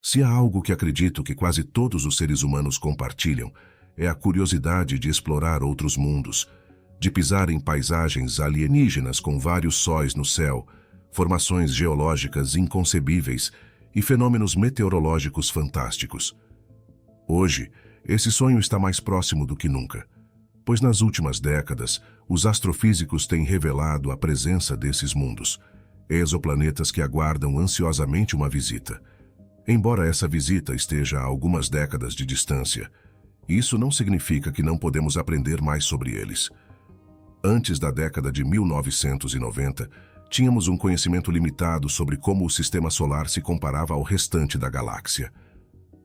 Se há algo que acredito que quase todos os seres humanos compartilham, é a curiosidade de explorar outros mundos, de pisar em paisagens alienígenas com vários sóis no céu, formações geológicas inconcebíveis e fenômenos meteorológicos fantásticos. Hoje, esse sonho está mais próximo do que nunca, pois nas últimas décadas, os astrofísicos têm revelado a presença desses mundos, exoplanetas que aguardam ansiosamente uma visita. Embora essa visita esteja a algumas décadas de distância, isso não significa que não podemos aprender mais sobre eles. Antes da década de 1990, tínhamos um conhecimento limitado sobre como o sistema solar se comparava ao restante da galáxia.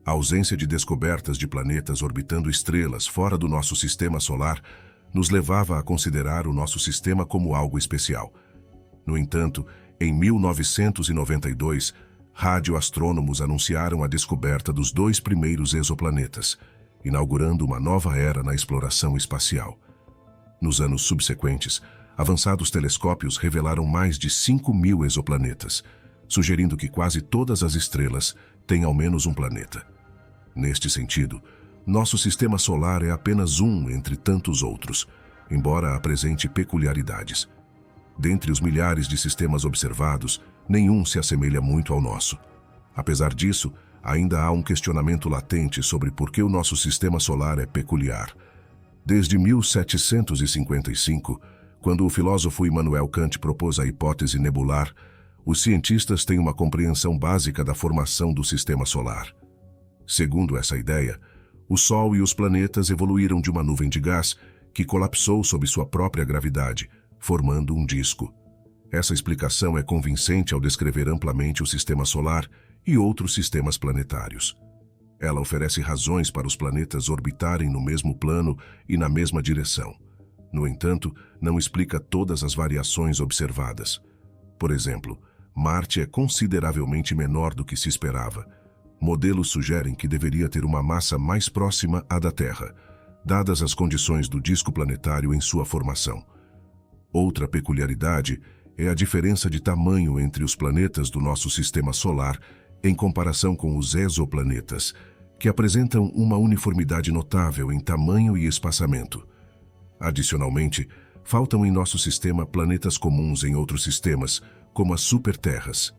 A ausência de descobertas de planetas orbitando estrelas fora do nosso sistema solar nos levava a considerar o nosso sistema como algo especial. No entanto, em 1992, radioastrônomos anunciaram a descoberta dos 2 primeiros exoplanetas, inaugurando uma nova era na exploração espacial. Nos anos subsequentes, avançados telescópios revelaram mais de 5.000 exoplanetas, sugerindo que quase todas as estrelas têm ao menos um planeta. Neste sentido, nosso sistema solar é apenas um entre tantos outros, embora apresente peculiaridades. Dentre os milhares de sistemas observados, nenhum se assemelha muito ao nosso. Apesar disso, ainda há um questionamento latente sobre por que o nosso sistema solar é peculiar. Desde 1755, quando o filósofo Immanuel Kant propôs a hipótese nebular, os cientistas têm uma compreensão básica da formação do sistema solar. Segundo essa ideia, o Sol e os planetas evoluíram de uma nuvem de gás que colapsou sob sua própria gravidade, formando um disco. Essa explicação é convincente ao descrever amplamente o sistema solar e outros sistemas planetários. Ela oferece razões para os planetas orbitarem no mesmo plano e na mesma direção. No entanto, não explica todas as variações observadas. Por exemplo, Marte é consideravelmente menor do que se esperava. Modelos sugerem que deveria ter uma massa mais próxima à da Terra, dadas as condições do disco planetário em sua formação. Outra peculiaridade é a diferença de tamanho entre os planetas do nosso sistema solar em comparação com os exoplanetas, que apresentam uma uniformidade notável em tamanho e espaçamento. Adicionalmente, faltam em nosso sistema planetas comuns em outros sistemas, como as superterras.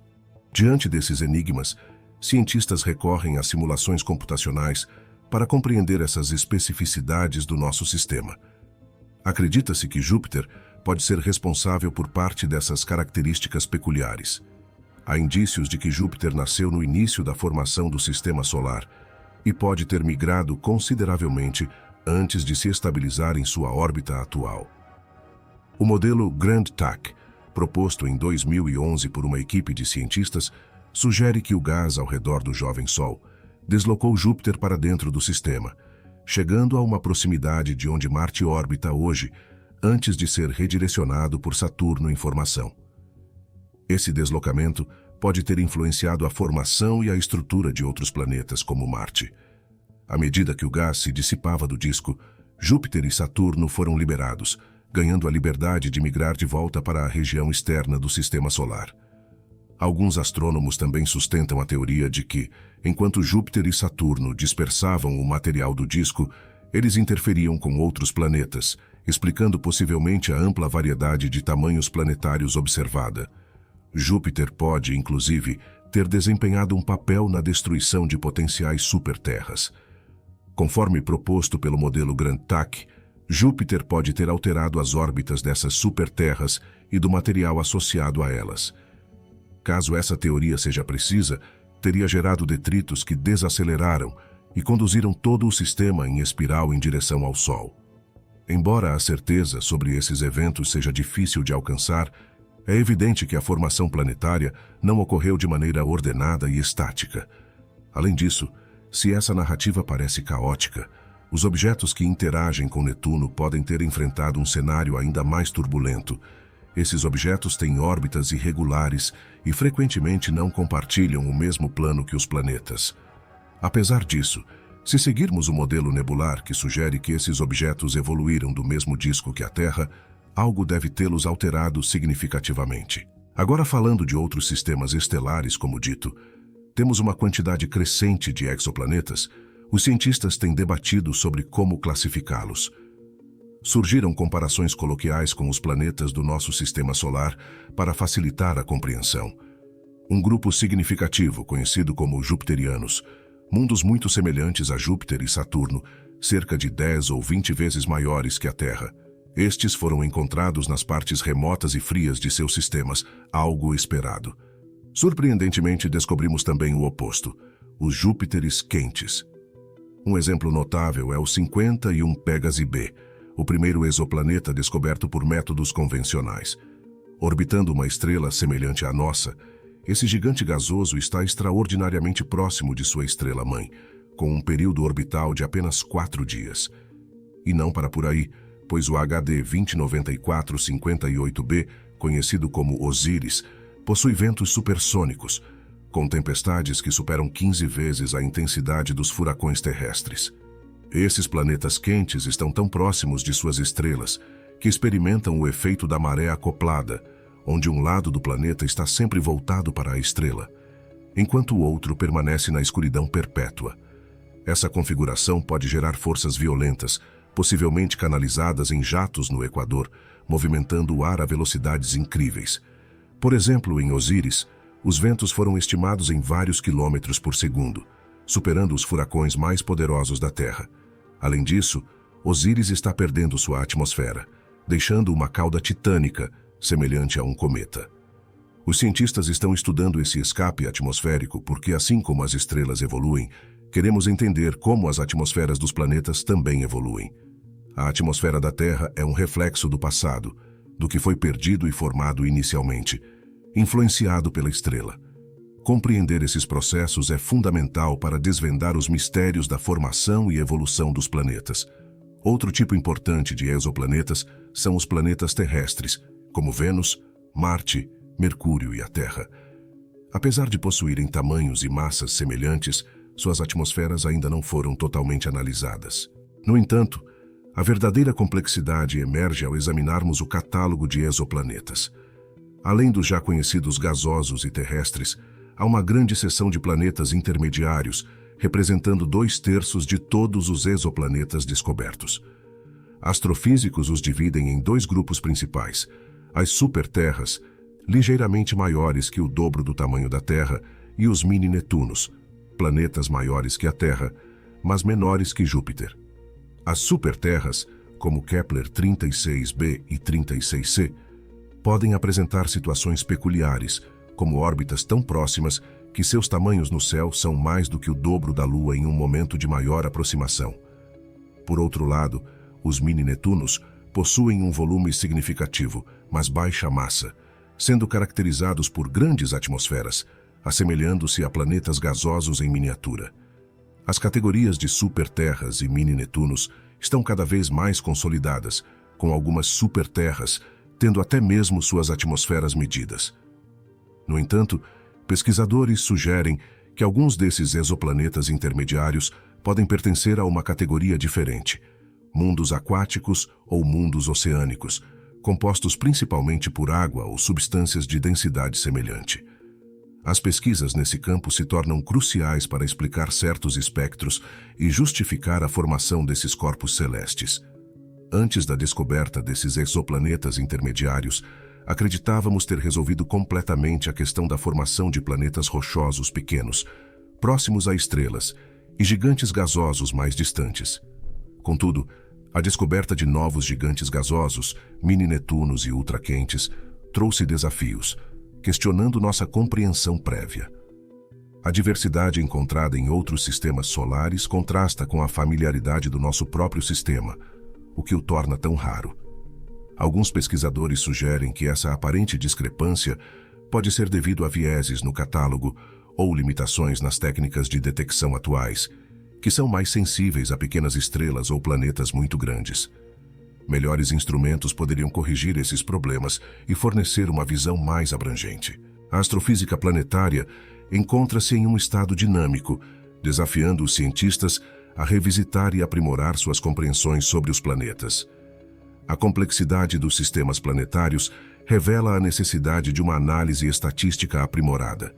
Diante desses enigmas, cientistas recorrem a simulações computacionais para compreender essas especificidades do nosso sistema. Acredita-se que Júpiter pode ser responsável por parte dessas características peculiares. Há indícios de que Júpiter nasceu no início da formação do sistema solar e pode ter migrado consideravelmente antes de se estabilizar em sua órbita atual. O modelo Grand-TAC, proposto em 2011 por uma equipe de cientistas, sugere que o gás ao redor do jovem Sol deslocou Júpiter para dentro do sistema, chegando a uma proximidade de onde Marte orbita hoje, antes de ser redirecionado por Saturno em formação. Esse deslocamento pode ter influenciado a formação e a estrutura de outros planetas, como Marte. À medida que o gás se dissipava do disco, Júpiter e Saturno foram liberados, ganhando a liberdade de migrar de volta para a região externa do sistema solar. Alguns astrônomos também sustentam a teoria de que, enquanto Júpiter e Saturno dispersavam o material do disco, eles interferiam com outros planetas, explicando possivelmente a ampla variedade de tamanhos planetários observada. Júpiter pode, inclusive, ter desempenhado um papel na destruição de potenciais superterras. Conforme proposto pelo modelo Grand-TAC, Júpiter pode ter alterado as órbitas dessas superterras e do material associado a elas. Caso essa teoria seja precisa, teria gerado detritos que desaceleraram e conduziram todo o sistema em espiral em direção ao Sol. Embora a certeza sobre esses eventos seja difícil de alcançar, é evidente que a formação planetária não ocorreu de maneira ordenada e estática. Além disso, se essa narrativa parece caótica, os objetos que interagem com Netuno podem ter enfrentado um cenário ainda mais turbulento. Esses objetos têm órbitas irregulares e frequentemente não compartilham o mesmo plano que os planetas. Apesar disso, se seguirmos o modelo nebular que sugere que esses objetos evoluíram do mesmo disco que a Terra, algo deve tê-los alterado significativamente. Agora, falando de outros sistemas estelares, como dito, temos uma quantidade crescente de exoplanetas, os cientistas têm debatido sobre como classificá-los. Surgiram comparações coloquiais com os planetas do nosso sistema solar para facilitar a compreensão. Um grupo significativo, conhecido como jupiterianos, mundos muito semelhantes a Júpiter e Saturno, cerca de 10 ou 20 vezes maiores que a Terra. Estes foram encontrados nas partes remotas e frias de seus sistemas, algo esperado. Surpreendentemente, descobrimos também o oposto, os Júpiteres quentes. Um exemplo notável é o 51 Pégase b, o primeiro exoplaneta descoberto por métodos convencionais. Orbitando uma estrela semelhante à nossa, esse gigante gasoso está extraordinariamente próximo de sua estrela-mãe, com um período orbital de apenas 4 dias. E não para por aí, pois o HD 2094-58b, conhecido como Osíris, possui ventos supersônicos, com tempestades que superam 15 vezes a intensidade dos furacões terrestres. Esses planetas quentes estão tão próximos de suas estrelas que experimentam o efeito da maré acoplada, onde um lado do planeta está sempre voltado para a estrela, enquanto o outro permanece na escuridão perpétua. Essa configuração pode gerar forças violentas, possivelmente canalizadas em jatos no Equador, movimentando o ar a velocidades incríveis. Por exemplo, em Osíris, os ventos foram estimados em vários quilômetros por segundo, superando os furacões mais poderosos da Terra. Além disso, Osíris está perdendo sua atmosfera, deixando uma cauda titânica, semelhante a um cometa. Os cientistas estão estudando esse escape atmosférico porque, assim como as estrelas evoluem, queremos entender como as atmosferas dos planetas também evoluem. A atmosfera da Terra é um reflexo do passado, do que foi perdido e formado inicialmente, influenciado pela estrela. Compreender esses processos é fundamental para desvendar os mistérios da formação e evolução dos planetas. Outro tipo importante de exoplanetas são os planetas terrestres, como Vênus, Marte, Mercúrio e a Terra. Apesar de possuírem tamanhos e massas semelhantes, suas atmosferas ainda não foram totalmente analisadas. No entanto, a verdadeira complexidade emerge ao examinarmos o catálogo de exoplanetas. Além dos já conhecidos gasosos e terrestres, há uma grande seção de planetas intermediários, representando 2/3 de todos os exoplanetas descobertos. Astrofísicos os dividem em 2 grupos principais: as superterras, ligeiramente maiores que o dobro do tamanho da Terra, e os mini-Netunos, planetas maiores que a Terra, mas menores que Júpiter. As superterras, como Kepler 36b e 36c, podem apresentar situações peculiares, como órbitas tão próximas que seus tamanhos no céu são mais do que o dobro da Lua em um momento de maior aproximação. Por outro lado, os mini-Netunos possuem um volume significativo, mas baixa massa, sendo caracterizados por grandes atmosferas, assemelhando-se a planetas gasosos em miniatura. As categorias de superterras e mini-Netunos estão cada vez mais consolidadas, com algumas superterras tendo até mesmo suas atmosferas medidas. No entanto, pesquisadores sugerem que alguns desses exoplanetas intermediários podem pertencer a uma categoria diferente: mundos aquáticos ou mundos oceânicos, compostos principalmente por água ou substâncias de densidade semelhante. As pesquisas nesse campo se tornam cruciais para explicar certos espectros e justificar a formação desses corpos celestes. Antes da descoberta desses exoplanetas intermediários, acreditávamos ter resolvido completamente a questão da formação de planetas rochosos pequenos, próximos a estrelas, e gigantes gasosos mais distantes. Contudo, a descoberta de novos gigantes gasosos, mini-Netunos e ultraquentes, trouxe desafios, questionando nossa compreensão prévia. A diversidade encontrada em outros sistemas solares contrasta com a familiaridade do nosso próprio sistema, o que o torna tão raro. Alguns pesquisadores sugerem que essa aparente discrepância pode ser devido a vieses no catálogo ou limitações nas técnicas de detecção atuais, que são mais sensíveis a pequenas estrelas ou planetas muito grandes. Melhores instrumentos poderiam corrigir esses problemas e fornecer uma visão mais abrangente. A astrofísica planetária encontra-se em um estado dinâmico, desafiando os cientistas a revisitar e aprimorar suas compreensões sobre os planetas. A complexidade dos sistemas planetários revela a necessidade de uma análise estatística aprimorada.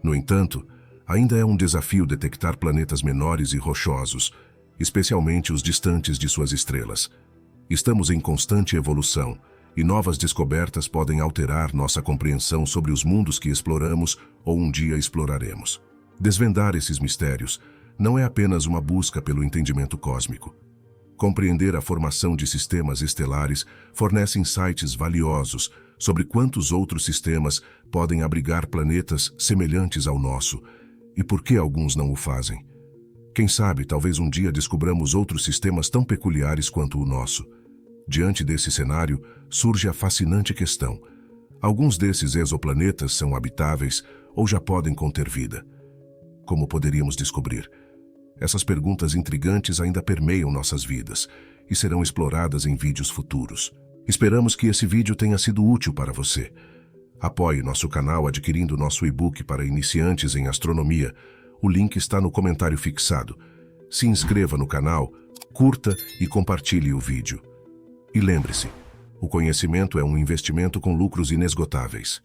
No entanto, Ainda é um desafio detectar planetas menores e rochosos, especialmente os distantes de suas estrelas. Estamos em constante evolução, e novas descobertas podem alterar nossa compreensão sobre os mundos que exploramos ou um dia exploraremos. Desvendar esses mistérios não é apenas uma busca pelo entendimento cósmico. Compreender a formação de sistemas estelares fornece insights valiosos sobre quantos outros sistemas podem abrigar planetas semelhantes ao nosso e por que alguns não o fazem. Quem sabe, talvez um dia descobramos outros sistemas tão peculiares quanto o nosso. Diante desse cenário, surge a fascinante questão: alguns desses exoplanetas são habitáveis ou já podem conter vida? Como poderíamos descobrir? Essas perguntas intrigantes ainda permeiam nossas vidas e serão exploradas em vídeos futuros. Esperamos que esse vídeo tenha sido útil para você. Apoie nosso canal adquirindo nosso e-book para iniciantes em astronomia. O link está no comentário fixado. Se inscreva no canal, curta e compartilhe o vídeo. E lembre-se, o conhecimento é um investimento com lucros inesgotáveis.